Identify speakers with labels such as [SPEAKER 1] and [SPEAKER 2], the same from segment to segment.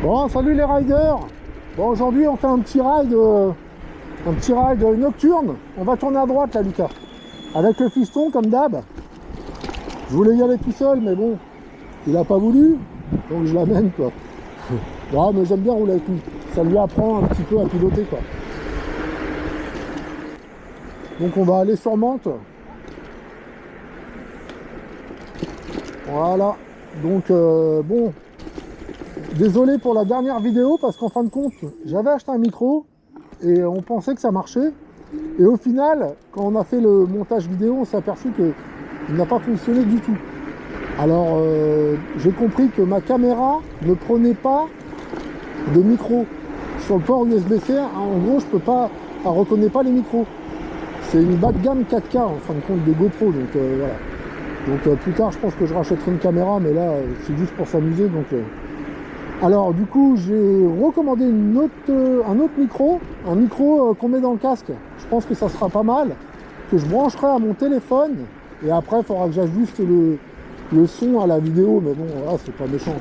[SPEAKER 1] Bon, salut les riders. Bon, aujourd'hui on fait un petit ride nocturne. On va tourner à droite là, Lucas, avec le fiston comme d'hab. Je voulais y aller tout seul, mais bon, il a pas voulu, donc je l'amène quoi. Ouais, mais j'aime bien rouler avec lui. Ça lui apprend un petit peu à piloter quoi. Donc on va aller sur Mantes. Voilà. Donc bon, désolé pour la dernière vidéo parce qu'en fin de compte, j'avais acheté un micro et on pensait que ça marchait. Et au final, quand on a fait le montage vidéo, on s'est aperçu qu'il n'a pas fonctionné du tout. Alors j'ai compris que ma caméra ne prenait pas de micro sur le port USB-C. En gros, je peux pas, elle reconnaît pas les micros. C'est une bas de gamme 4K en fin de compte de GoPro, donc voilà. Donc plus tard, je pense que je rachèterai une caméra, mais là, c'est juste pour s'amuser. Donc, alors du coup, j'ai recommandé un autre micro, un micro qu'on met dans le casque. Je pense que ça sera pas mal, que je brancherai à mon téléphone. Et après, il faudra que j'ajuste le son à la vidéo, mais bon, voilà, c'est pas méchant.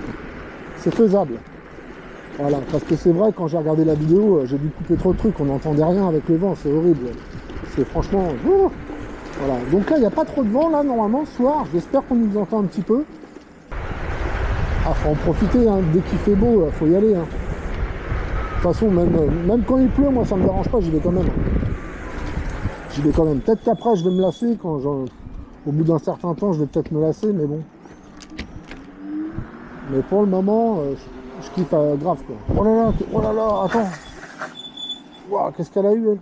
[SPEAKER 1] C'est faisable. Voilà, parce que c'est vrai, quand j'ai regardé la vidéo, j'ai dû couper trop de trucs, on n'entendait rien avec le vent, c'est horrible. C'est franchement... Voilà, donc là il n'y a pas trop de vent là normalement ce soir, j'espère qu'on nous entend un petit peu. Ah, faut en profiter, hein. Dès qu'il fait beau, faut y aller. Hein. De toute façon, même quand il pleut, moi ça me dérange pas, j'y vais quand même. J'y vais quand même. Peut-être qu'après je vais me lasser, au bout d'un certain temps je vais peut-être me lasser, mais bon. Mais pour le moment, je kiffe grave quoi. Oh là là, attends. Waouh, qu'est-ce qu'elle a eu elle?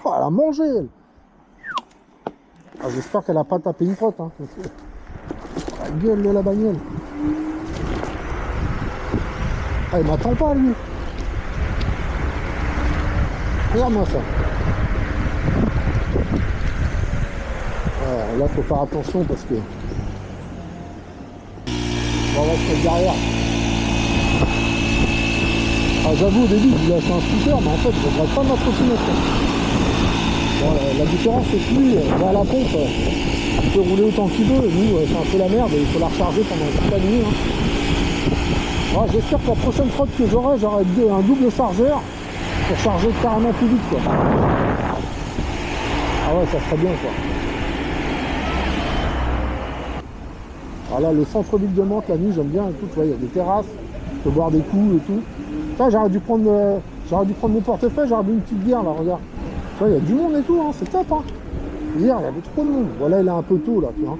[SPEAKER 1] Oh, elle a mangé elle. Ah, j'espère qu'elle a pas tapé une crotte. Hein. La gueule de la bagnole. Ah, il m'attend pas lui. Regarde-moi ça. Alors, là, faut faire attention parce que... Bon, on va se mettre derrière. Ah, j'avoue, au début, je voulais acheter un scooter, mais en fait, je ne devrais pas ma trottinette. Bon, la différence, c'est que lui, à la pompe, il peut rouler autant qu'il veut. Nous, c'est un peu la merde et il faut la recharger pendant toute la nuit. Hein. Ah, j'espère que la prochaine trotte que j'aurai un double chargeur pour charger carrément plus vite. Quoi. Ah ouais, ça serait bien quoi. Ah là, le centre-ville de Mantes, la nuit, j'aime bien et tout. Tu vois, il y a des terrasses, je peux boire des coups et tout. Ça, j'aurais dû prendre mon portefeuille, j'aurais bu une petite bière là, regarde. Tu vois, il y a du monde et tout, hein, c'est top. Hein. Hier, il y avait trop de monde. Voilà, il est un peu tôt là, tu vois.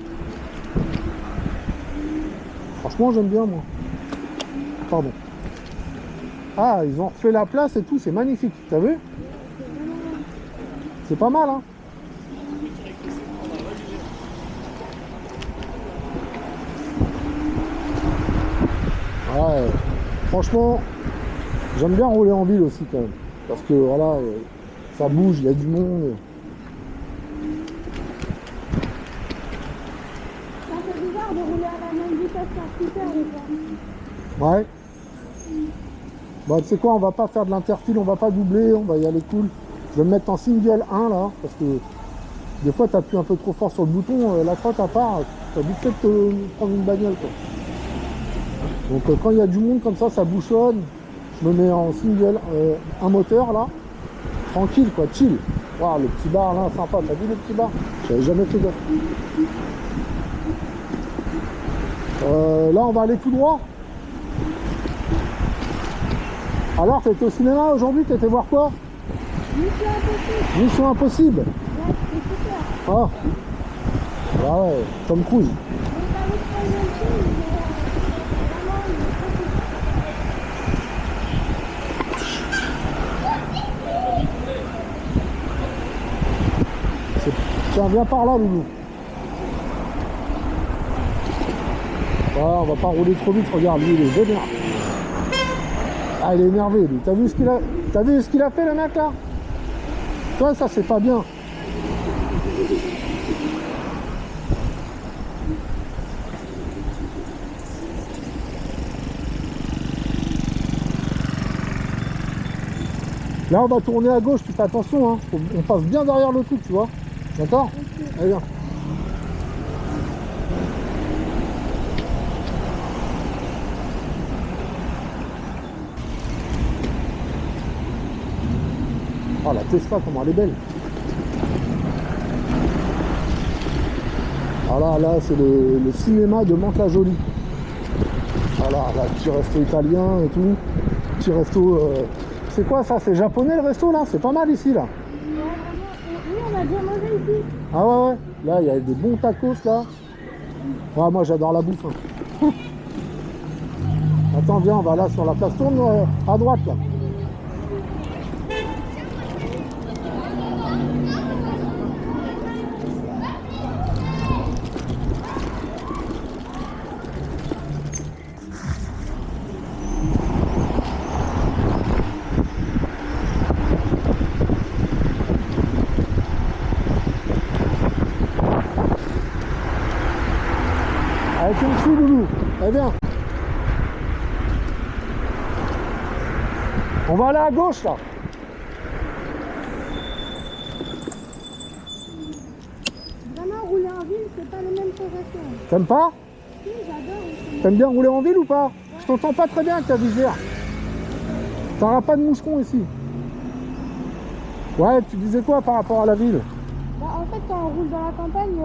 [SPEAKER 1] Franchement, j'aime bien moi. Pardon. Ah, ils ont refait la place et tout, c'est magnifique. T'as vu? C'est pas mal, hein. Ouais, franchement, j'aime bien rouler en ville aussi quand même. Parce que voilà, ça bouge, il y a du monde.
[SPEAKER 2] C'est bizarre de rouler à la même vitesse qu'un scooter ou pas?
[SPEAKER 1] Ouais. Bah tu sais quoi, on va pas faire de l'interfile, on va pas doubler, on va y aller cool. Je vais me mettre en single 1 là, parce que des fois t'appuies un peu trop fort sur le bouton, la trotte à part, t'as vite fait de te prendre une bagnole quoi. Donc quand il y a du monde comme ça bouchonne, je me mets en single, un moteur là, tranquille quoi, chill. Waouh, le petit bar là, sympa, t'as vu le petit bar? J'avais jamais fait gaffe. Là on va aller tout droit. Alors, t'étais au cinéma aujourd'hui, t'étais voir quoi?
[SPEAKER 2] Mission impossible.
[SPEAKER 1] Mission impossible.
[SPEAKER 2] Ouais, c'est super.
[SPEAKER 1] Ah. Bah ouais, Tom Cruise.
[SPEAKER 2] On va vous prendre le film,
[SPEAKER 1] Tiens, viens par là, Loulou. Voilà, on va pas rouler trop vite, regarde, lui, il est vénère. Ah, il est énervé, lui. T'as vu ce qu'il a... T'as vu ce qu'il a fait, le mec, là? Toi, ça, c'est pas bien. Là, on va tourner à gauche, tu fais attention, hein. On passe bien derrière le truc, tu vois. D'accord? Allez, viens. Oh, la Tesla, comment elle est belle. Voilà, là, c'est le cinéma de Mantes-la-Jolie. Voilà, là, petit resto italien et tout. Petit resto... C'est quoi ça? C'est japonais le resto là? C'est pas mal ici là.
[SPEAKER 2] Oui, on a déjà mangé ici.
[SPEAKER 1] Ah ouais, ouais. Là, il y a des bons tacos là. Ouais, moi j'adore la bouffe. Hein. Attends, viens, on va là sur la place. Tourne à droite là. Allez, tu me suis, Loulou. Allez, viens. On va aller à gauche là.
[SPEAKER 2] Vraiment, rouler en ville, c'est pas les mêmes sensations.
[SPEAKER 1] T'aimes pas?
[SPEAKER 2] Si, j'adore aussi.
[SPEAKER 1] T'aimes bien rouler en ville ou pas? Je t'entends pas très bien avec ta visière. T'auras pas de moucheron ici. Ouais, tu disais quoi par rapport à la ville?
[SPEAKER 2] Bah, en fait, quand on roule dans la campagne,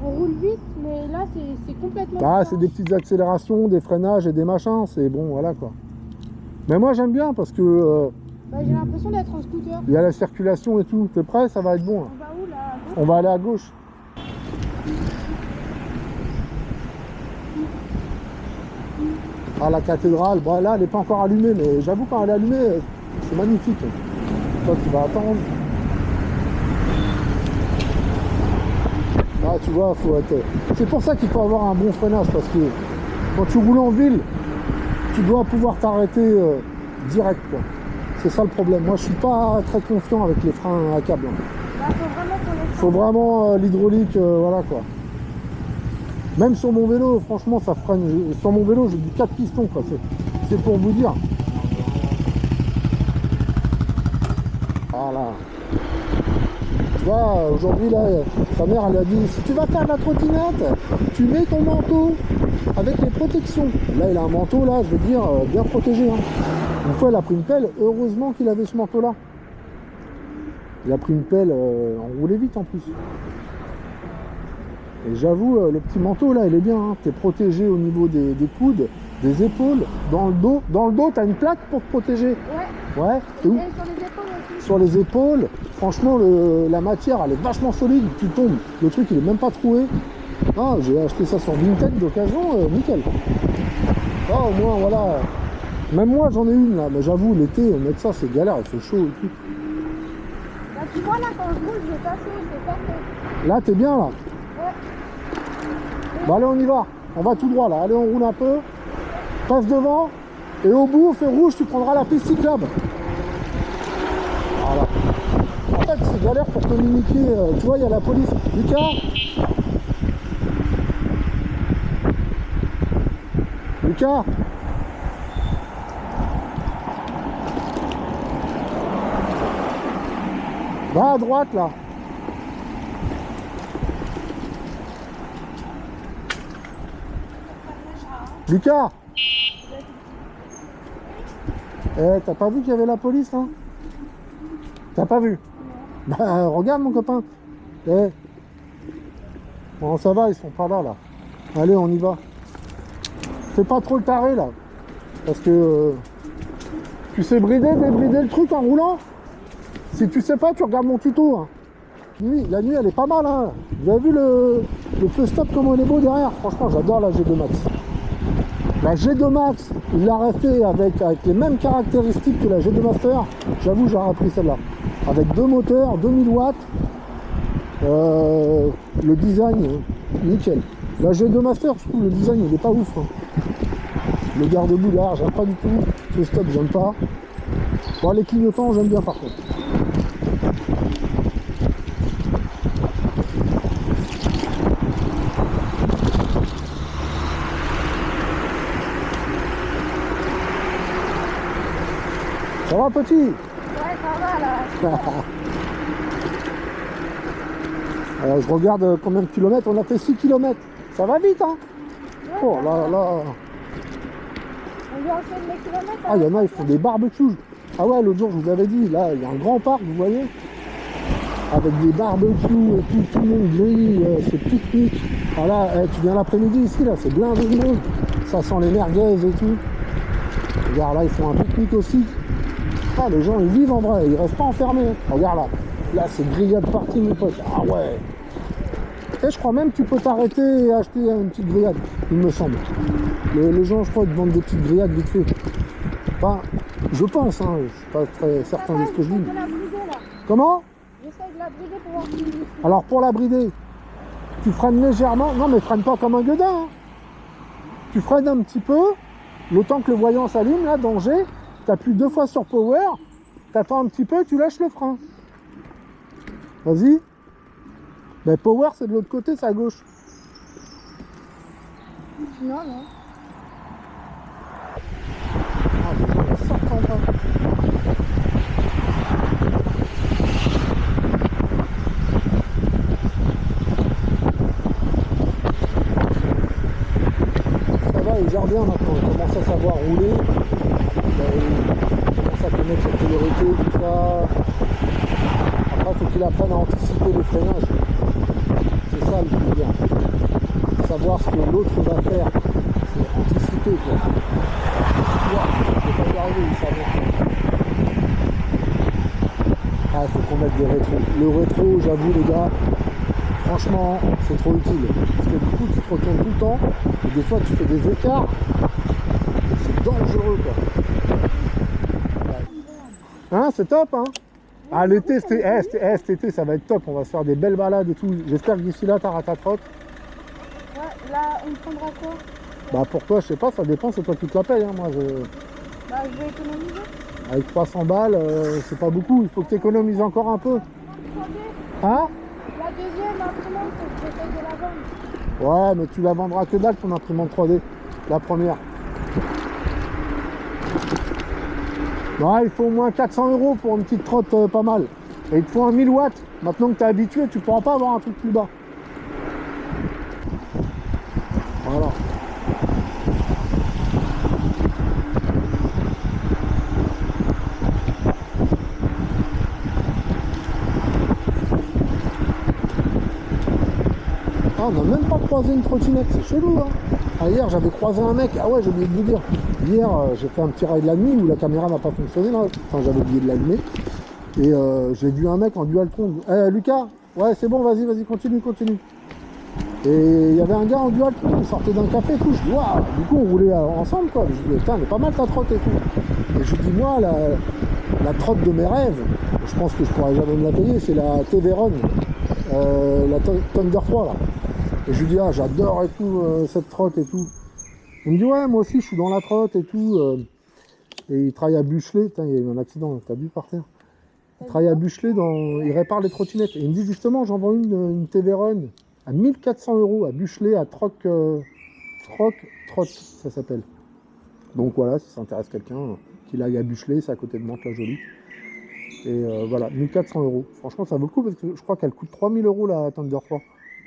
[SPEAKER 2] on roule vite, mais là, c'est complètement
[SPEAKER 1] Bah,
[SPEAKER 2] différent.
[SPEAKER 1] c'est des petites accélérations, des freinages et des machins. C'est bon, voilà quoi. Mais moi j'aime bien parce que
[SPEAKER 2] Bah, j'ai l'impression d'être en scooter.
[SPEAKER 1] il y a la circulation et tout. T'es prêt? Ça va être bon. Là.
[SPEAKER 2] On va où là? À gauche.
[SPEAKER 1] On va aller à gauche. Ah, la cathédrale, bon, là elle n'est pas encore allumée, mais j'avoue quand elle est allumée, c'est magnifique. Toi tu vas attendre. Ah, tu vois, faut être... C'est pour ça qu'il faut avoir un bon freinage, parce que quand tu roules en ville, tu dois pouvoir t'arrêter direct, quoi. C'est ça le problème. Moi je suis pas très confiant avec les freins à câble. Hein.
[SPEAKER 2] Bah, faut vraiment qu'on les
[SPEAKER 1] Faut vraiment l'hydraulique, voilà quoi. Même sur mon vélo, franchement, ça freine. Sur mon vélo, j'ai du 4 pistons, quoi. C'est pour vous dire. Voilà. Tu vois, aujourd'hui, là, sa mère, elle a dit, si tu vas faire de la trottinette, tu mets ton manteau avec les protections. Là, il a un manteau, là, je veux dire, bien protégé. Hein. Une fois, elle a pris une pelle. Heureusement qu'il avait ce manteau-là. Il a pris une pelle, on roulait vite en plus. Et j'avoue, le petit manteau là, il est bien. Hein. Tu es protégé au niveau des coudes, des épaules, dans le dos. Dans le dos, tu as une plaque pour te protéger.
[SPEAKER 2] Ouais.
[SPEAKER 1] Ouais. Et où?
[SPEAKER 2] Et sur les épaules aussi.
[SPEAKER 1] Sur les épaules. Franchement, la matière, elle est vachement solide. Tu tombes. Le truc, il est même pas troué. Ah, j'ai acheté ça sur Vinted d'occasion. Nickel. Ah, au moins, voilà. Même moi, j'en ai une là. Mais j'avoue, l'été, mettre ça, c'est galère. Il fait chaud et tout.
[SPEAKER 2] Bah, tu vois là, quand je roule, j'ai pas chaud, c'est parfait.
[SPEAKER 1] Là, t'es bien là.
[SPEAKER 2] Ouais.
[SPEAKER 1] Bon allez, on y va. On va tout droit là. Allez, on roule un peu. Passe devant. Et au bout, au feu rouge, tu prendras la piste cyclable. Voilà. En fait, c'est galère pour communiquer. Tu vois, il y a la police. Lucas. Lucas. Va à droite là. Lucas. Eh, t'as pas vu qu'il y avait la police là? T'as pas vu? Bah regarde mon copain. Eh. Bon ça va, ils sont pas là là. Allez, on y va. Fais pas trop le taré là. Parce que tu sais brider, débrider le truc en roulant. Si tu sais pas, tu regardes mon tuto. Hein. La nuit elle est pas mal. Hein. Vous avez vu le feu stop comment il est beau derrière? Franchement, j'adore la G2 Max. La G2 Max, il l'a refait avec les mêmes caractéristiques que la G2 Master. J'avoue, j'aurais pris celle-là. Avec deux moteurs, 2000 watts. Le design, nickel. La G2 Master, je trouve le design, il est pas ouf. Hein. Le garde-boue derrière, j'aime pas du tout. Ce stop, j'aime pas. Bon, les clignotants, j'aime bien par contre. Ça va petit?
[SPEAKER 2] Ouais, ça va là.
[SPEAKER 1] Je regarde combien de kilomètres, on a fait 6 kilomètres. Ça va vite hein?
[SPEAKER 2] Ouais,
[SPEAKER 1] Oh
[SPEAKER 2] ça
[SPEAKER 1] là
[SPEAKER 2] va.
[SPEAKER 1] là.
[SPEAKER 2] On lui enchaîne les kilomètres.
[SPEAKER 1] Ah il y en a, ils font des barbecues. Ah ouais, l'autre jour, je vous avais dit, là, il y a un grand parc, vous voyez, avec des barbecues et tout le monde grille, c'est pique-nique. Ah là, tu viens l'après-midi ici, là, c'est blindé de monde. Ça sent les merguez et tout. Regarde, là, ils font un pique-nique aussi. Ah, les gens, ils vivent en vrai, ils restent pas enfermés. Regarde là, là, c'est grillade partie, mon pote. Ah ouais. Et je crois même que tu peux t'arrêter et acheter une petite grillade, il me semble. Les gens, je crois, ils te vendent des petites grillades vite fait. Enfin, je pense, hein, je suis pas très certain de ce que je dis.
[SPEAKER 2] J'essaie de la brider là.
[SPEAKER 1] Comment?
[SPEAKER 2] J'essaie de la brider pour voir si...
[SPEAKER 1] Alors pour la brider, tu freines légèrement. Non mais freine pas comme un gueudin. Hein. Tu freines un petit peu, le temps que le voyant s'allume, là, danger, tu appuies 2 fois sur power, tu attends un petit peu, tu lâches le frein. Vas-y. Mais power c'est de l'autre côté, c'est à gauche.
[SPEAKER 2] Non, non.
[SPEAKER 1] Ah, les gens, ils sortent en bas. Ça va, il gère bien maintenant, il commence à savoir rouler. Il commence à connaître les priorités, tout ça. Après, il faut qu'il apprenne à anticiper les freinages. C'est ça le plus bien. Savoir ce que l'autre va faire. C'est anticiper, quoi. Il ne peut pas y arriver, il savait. Ah, il faut qu'on mette des rétros. Le rétro, j'avoue, les gars, franchement, c'est trop utile. Parce que du coup, tu te retournes tout le temps. Et des fois, tu fais des écarts. C'est dangereux, quoi. Hein, c'est top, hein. Ah, l'été, cet été, ça va être top. On va se faire des belles balades et tout. J'espère que d'ici là, t'auras ta trotte.
[SPEAKER 2] Ouais, là, on prendra quoi?
[SPEAKER 1] Bah, pour toi, je sais pas, ça dépend, c'est toi qui te la payes. Hein. Moi,
[SPEAKER 2] Bah, je vais économiser.
[SPEAKER 1] avec 300 balles, c'est pas beaucoup. Il faut que tu économises encore un peu.
[SPEAKER 2] 3D.
[SPEAKER 1] Hein?
[SPEAKER 2] La deuxième imprimante, j'essaie de la vendre.
[SPEAKER 1] Ouais, mais tu la vendras que dalle ton imprimante 3D. La première. Ouais, il faut au moins 400 € pour une petite trotte pas mal. Et il te faut un 1000 watts. Maintenant que tu es habitué, tu pourras pas avoir un truc plus bas. Voilà. Ah, on n'a même pas croisé une trottinette, c'est chelou, hein. Ah, hier, j'avais croisé un mec. Ah ouais, j'ai oublié de vous dire. Hier, j'ai fait un petit ride la nuit où la caméra n'a pas fonctionné, là. Enfin, j'avais oublié de l'allumer. Et j'ai vu un mec en Dualtron. Lucas, ouais, c'est bon, vas-y, continue. Et il y avait un gars en Dualtron, il sortait d'un café et tout. Je dis, waouh, du coup, on roulait ensemble, quoi. Je dis, putain, elle est pas mal ta trotte et tout. Et je lui dis, moi, la trotte de mes rêves, je pense que je pourrais jamais me la payer, c'est la T-Veron, la Thunder 3, là. Et je lui dis, ah, j'adore et tout, cette trotte et tout. Il me dit, ouais, moi aussi, je suis dans la trotte et tout. Et il travaille à Buchelet. Putain, il y a eu un accident, t'as vu par terre. Il travaille à Buchelet, il répare les trottinettes. Et il me dit, justement, j'en vends une T-Veron à 1400 € à Buchelet, à Troc, ça s'appelle. Donc voilà, si ça intéresse quelqu'un, qu'il aille à Buchelet, c'est à côté de Mantes-la-Jolie. Et voilà, 1400 €. Franchement, ça vaut le coup parce que je crois qu'elle coûte 3000 € la Thunder 3.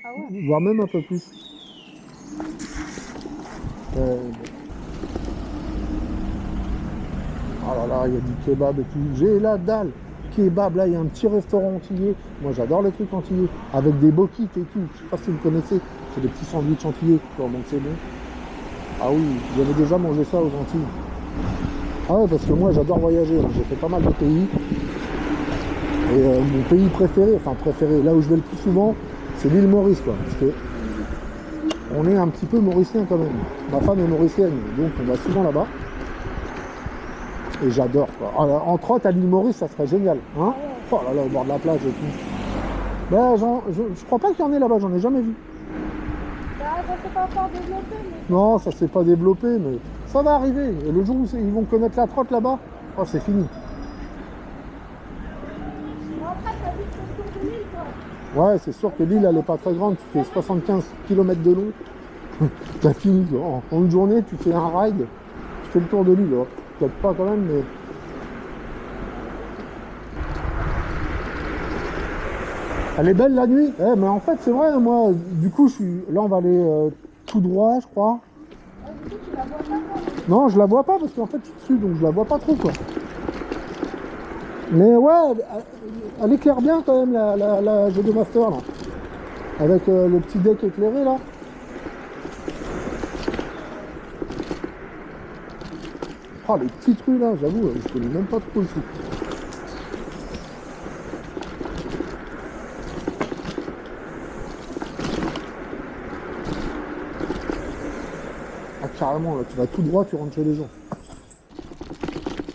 [SPEAKER 2] Ah ouais?
[SPEAKER 1] Voire même un peu plus. Oh là là, il y a du kebab et tout. J'ai la dalle. Kebab, là, il y a un petit restaurant antillais. Moi, j'adore les trucs antillais. Avec des boquites et tout. Je sais pas si vous connaissez. C'est des petits sandwichs antillais. Donc c'est bon. Ah oui, j'avais déjà mangé ça aux Antilles. Ah ouais, parce que moi, j'adore voyager. J'ai fait pas mal de pays. Et mon pays préféré, là où je vais le plus souvent, c'est l'île Maurice, quoi. Parce que on est un petit peu mauricien quand même. Ma femme est mauricienne, donc on va souvent là-bas. Et j'adore, quoi. Alors, en trotte à l'île Maurice, ça serait génial. Hein? Oh là là, au bord de la plage et tout. Ben, je crois pas qu'il y en ait là-bas, j'en ai jamais vu.
[SPEAKER 2] Bah, ça s'est pas encore développé, mais...
[SPEAKER 1] Non, ça s'est pas développé, mais ça va arriver. Et le jour où ils vont connaître la trotte là-bas, oh, c'est fini.
[SPEAKER 2] Mais après, t'as vu que c'est le tour de l'île, quoi.
[SPEAKER 1] Ouais, c'est sûr que l'île, elle est pas très grande. Tu fais 75 km de long. T'as fini, quoi. En une journée, tu fais un ride. Tu fais le tour de l'île. Peut-être pas quand même, mais... Elle est belle la nuit. Mais en fait, c'est vrai, moi, du coup, là, on va aller tout droit, je crois.
[SPEAKER 2] Ah, du coup, tu la vois pas, quoi.
[SPEAKER 1] Non, je la vois pas parce qu'en fait, je suis dessus, donc je la vois pas trop, quoi. Mais ouais, elle éclaire bien quand même la G2 Master là. Avec le petit deck éclairé là. Ah, les petites rues là, j'avoue, je connais même pas trop ici. Ah, carrément, là, tu vas tout droit, tu rentres chez les gens.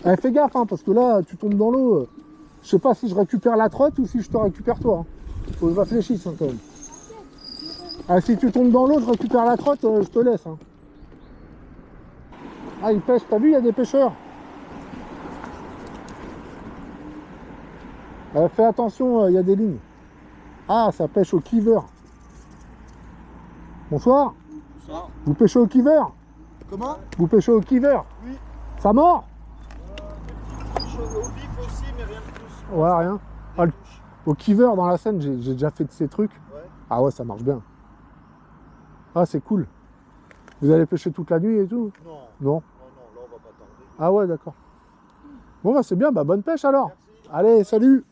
[SPEAKER 1] Eh, fais gaffe, hein, parce que là, tu tombes dans l'eau. Je sais pas si je récupère la trotte ou si je te récupère toi. Hein. Faut que je réfléchisse hein, quand même. Ah, si tu tombes dans l'eau, je récupère la trotte, je te laisse. Hein. Ah, ils pêchent, t'as vu, il y a des pêcheurs. Fais attention, il y a des lignes. Ah, ça pêche au kiver. Bonsoir.
[SPEAKER 3] Bonsoir.
[SPEAKER 1] Vous pêchez au kiver?
[SPEAKER 3] Comment?
[SPEAKER 1] Vous pêchez au kiver?
[SPEAKER 3] Oui.
[SPEAKER 1] Ça mord?
[SPEAKER 3] Au vif aussi, mais rien de plus.
[SPEAKER 1] Ouais, rien. Ah, au kiver dans la Seine, j'ai déjà fait de ces trucs.
[SPEAKER 3] Ouais.
[SPEAKER 1] Ah ouais, ça marche bien. Ah, c'est cool. Vous allez pêcher toute la nuit et tout?
[SPEAKER 3] Non.
[SPEAKER 1] Non.
[SPEAKER 3] Non, là on va pas tarder.
[SPEAKER 1] Ah ouais, d'accord. Bon, bah c'est bien, bah bonne pêche alors.
[SPEAKER 3] Merci.
[SPEAKER 1] Allez, salut.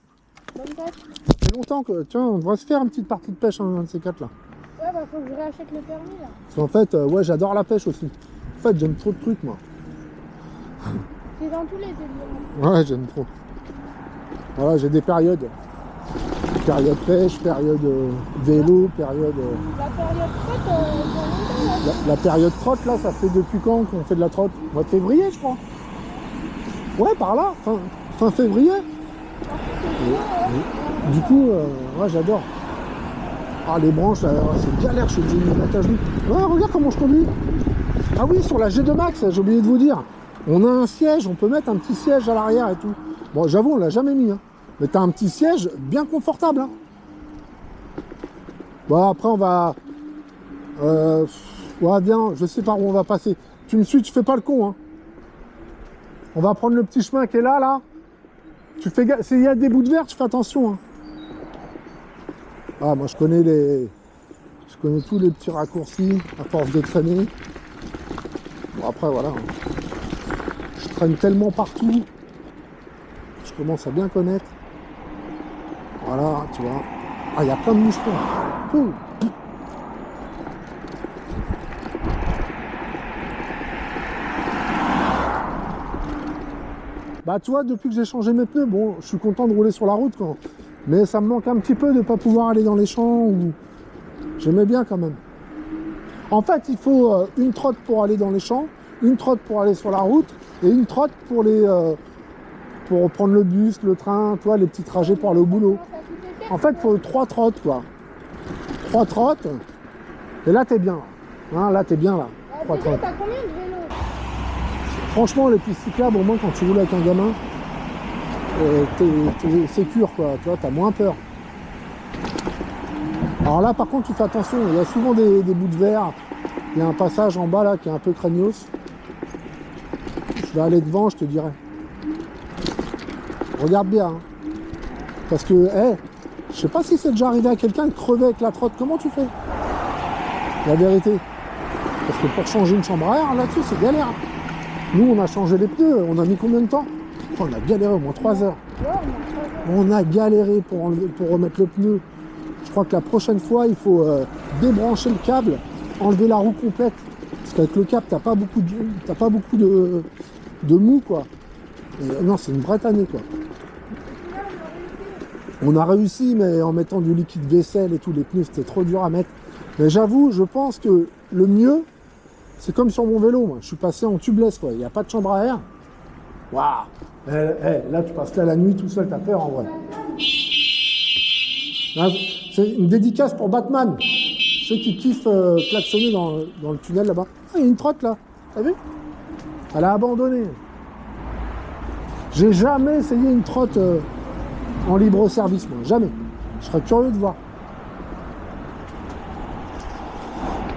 [SPEAKER 2] Bonne tête.
[SPEAKER 1] Ça fait longtemps que, tiens, on devrait se faire une petite partie de pêche, un de ces quatre là.
[SPEAKER 2] Ouais, bah faut que je réachète le permis là.
[SPEAKER 1] Parce qu'en fait, ouais, j'adore la pêche aussi. En fait, j'aime trop de trucs, moi.
[SPEAKER 2] C'est dans tous les éléments.
[SPEAKER 1] Ouais, j'aime trop. Voilà, j'ai des périodes. Période pêche, période vélo, période...
[SPEAKER 2] La période trotte, pour longtemps là.
[SPEAKER 1] La période trotte, là, ça fait depuis quand qu'on fait de la trotte? Mois de février, je crois. Ouais, par là, fin février. Du coup, ouais, j'adore. Ah, les branches, là, c'est galère, je suis obligé de me mettre à genoux. Ouais, regarde comment je conduis. Ah oui, sur la G2 Max, j'ai oublié de vous dire. On a un siège, on peut mettre un petit siège à l'arrière et tout. Bon, j'avoue, on l'a jamais mis. Hein. Mais t'as un petit siège bien confortable. Hein. Bon, après, on va... ouais, bien, je sais par où on va passer. Tu me suis, tu fais pas le con. Hein. On va prendre le petit chemin qui est là, là. Tu fais gaffe. S'il y a des bouts de verre, tu fais attention. Hein. Ah, moi, je connais tous les petits raccourcis à force de traîner. Bon, après, voilà. Je traîne tellement partout. Je commence à bien connaître. Voilà, tu vois. Ah, il y a plein de moucherons. Ouh. Bah, tu vois, depuis que j'ai changé mes pneus, bon, je suis content de rouler sur la route quand. Mais ça me manque un petit peu de ne pas pouvoir aller dans les champs. Ou... J'aimais bien quand même. En fait, il faut une trotte pour aller dans les champs, une trotte pour aller sur la route et une trotte pour pour prendre le bus, le train, toi, les petits trajets pour aller au boulot. En fait, il faut 3 trottes, quoi. 3 trottes. Et là, t'es bien. Hein, là, t'es bien, là. 3
[SPEAKER 2] Déjà,
[SPEAKER 1] trottes.
[SPEAKER 2] t'as combien de vélos?
[SPEAKER 1] Franchement, les pistes cyclables, au moins, quand tu roules avec un gamin, t'es sécure, quoi. Tu vois, t'as moins peur. Alors là, par contre, tu fais attention. Il y a souvent des bouts de verre. Il y a un passage en bas, là, qui est un peu craignos. Je vais aller devant, je te dirai. Regarde bien. Hein. Parce que, je sais pas si c'est déjà arrivé à quelqu'un de crever avec la trotte. Comment tu fais? La vérité. Parce que pour changer une chambre à air, là-dessus, c'est galère. Nous, on a changé les pneus. On a mis combien de temps? On a galéré au moins 3 heures.
[SPEAKER 2] Ouais,
[SPEAKER 1] On a galéré pour remettre le pneu. Je crois que la prochaine fois, il faut débrancher le câble, enlever la roue complète. Parce qu'avec le câble, t'as pas beaucoup de mou, quoi. Et, non, c'est une vraie tannée, quoi. On a réussi, mais en mettant du liquide vaisselle et tout, les pneus, c'était trop dur à mettre. Mais j'avoue, je pense que le mieux, c'est comme sur mon vélo, moi. Je suis passé en tubeless, quoi. Il n'y a pas de chambre à air. Waouh! Là, tu passes là la nuit tout seul, t'as peur, en vrai. Là, c'est une dédicace pour Batman. Ceux qui kiffent klaxonner dans le tunnel, là-bas. Ah, il y a une trotte, là. T'as vu? Elle a abandonné. J'ai jamais essayé une trotte en libre service, moi. Jamais. Je serais curieux de voir.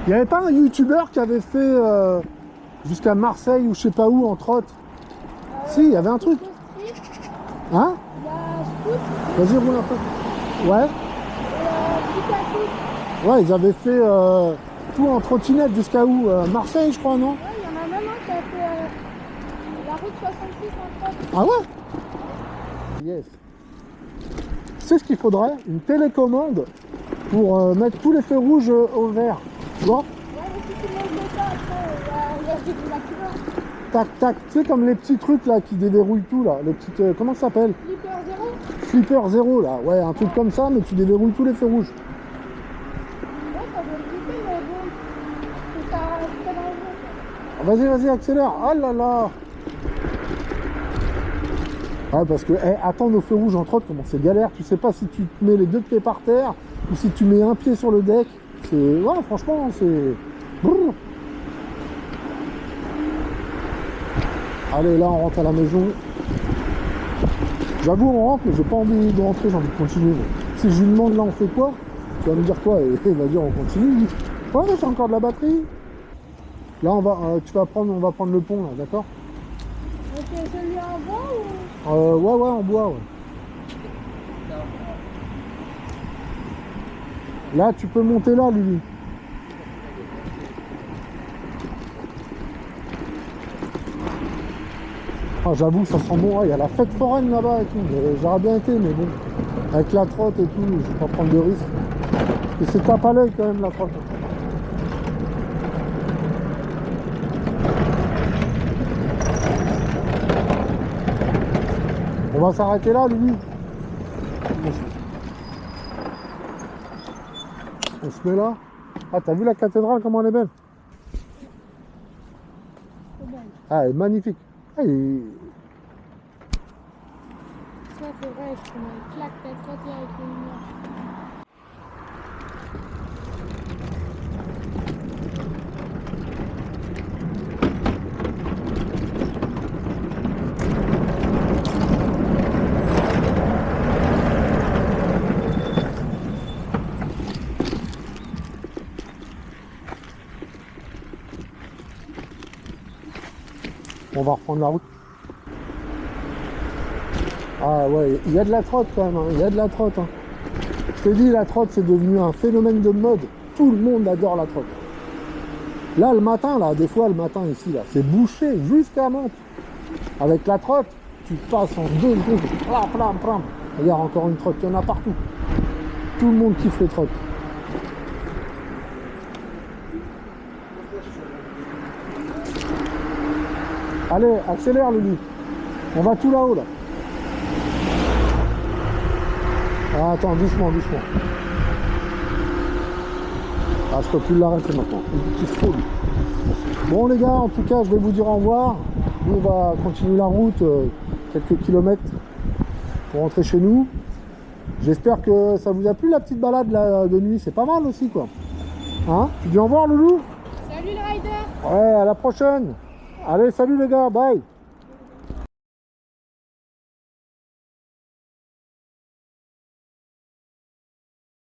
[SPEAKER 1] Il n'y avait pas un youtubeur qui avait fait jusqu'à Marseille ou je sais pas où en trotte? Si, il y avait un truc. Hein?
[SPEAKER 2] Il y a Scoot,
[SPEAKER 1] Vas-y, roule un peu. Ouais.
[SPEAKER 2] Pikachu.
[SPEAKER 1] Ouais, ils avaient fait tout en trottinette jusqu'à où? Marseille, je crois, non?
[SPEAKER 2] Ouais, il y en a même un qui a fait la route 66 en trotte.
[SPEAKER 1] Ah ouais? Yes. Tu sais ce qu'il faudrait? Une télécommande pour mettre tous les feux rouges au vert. Tu vois?
[SPEAKER 2] Ouais, mais si tu montes le tas, après, il y a des accidents.
[SPEAKER 1] Tac, tac. Tu sais, comme les petits trucs là qui déverrouillent tout là. Les petites. Comment ça s'appelle?
[SPEAKER 2] Flipper 0.
[SPEAKER 1] Flipper 0 là. Ouais, un truc comme ça, mais tu déverrouilles tous les feux rouges.
[SPEAKER 2] Ouais, ça doit flipper, mais bon. C'est pas dangereux, quoi.
[SPEAKER 1] Vas-y, vas-y, accélère. Oh là là. Ouais, parce que attendre au feu rouge en trotte, comment c'est galère. Tu sais pas si tu te mets les deux pieds par terre ou si tu mets un pied sur le deck. C'est. Ouais, franchement, c'est. Brrr. Allez, là, on rentre à la maison. J'avoue, on rentre, mais j'ai pas envie de rentrer, j'ai envie de continuer. Si je lui demande là, on fait quoi? Tu vas me dire quoi? Et il va dire, on continue. Ouais, mais j'ai encore de la batterie. Là, on va prendre le pont, là, d'accord?
[SPEAKER 2] Ok, celui en bois ou.
[SPEAKER 1] Ouais, en bois, ouais. Là, tu peux monter là, Lily. Ah, j'avoue, ça sent bon. Il y a la fête foraine là-bas et tout. J'aurais bien été, mais bon. Avec la trotte et tout, je vais pas prendre de risque. Et c'est tape à l'œil quand même, la trotte. On va s'arrêter là, Lily. On se met là. Ah, t'as vu la cathédrale, comment elle est belle?
[SPEAKER 2] C'est bon.
[SPEAKER 1] Ah, elle est magnifique. Ah,
[SPEAKER 2] Ça, c'est vrai, je prends une claque tête côté avec les lumières.
[SPEAKER 1] on va reprendre la route. Ah ouais, il y a de la trotte quand même, hein. Il y a de la trotte. Hein. Je te dis, la trotte, c'est devenu un phénomène de mode. Tout le monde adore la trotte. Là, le matin, là, des fois, le matin ici, là, c'est bouché jusqu'à Mantes. Avec la trotte, tu passes en 2 secondes. Plam, plam, plam. Regarde, encore une trotte, il y en a partout. Tout le monde kiffe les trottes. Allez, accélère, Lulu. On va tout là-haut, là. Ah, attends, doucement, doucement. Ah, je peux plus l'arrêter maintenant. Il kiffe trop, lui. Bon, les gars, en tout cas, je vais vous dire au revoir. Nous, on va continuer la route, quelques kilomètres, pour rentrer chez nous. J'espère que ça vous a plu, la petite balade là, de nuit. C'est pas mal aussi, quoi. Hein? Tu dis au revoir, Loulou?
[SPEAKER 2] Salut le rider!
[SPEAKER 1] Ouais, à la prochaine. Allez, salut les gars, bye.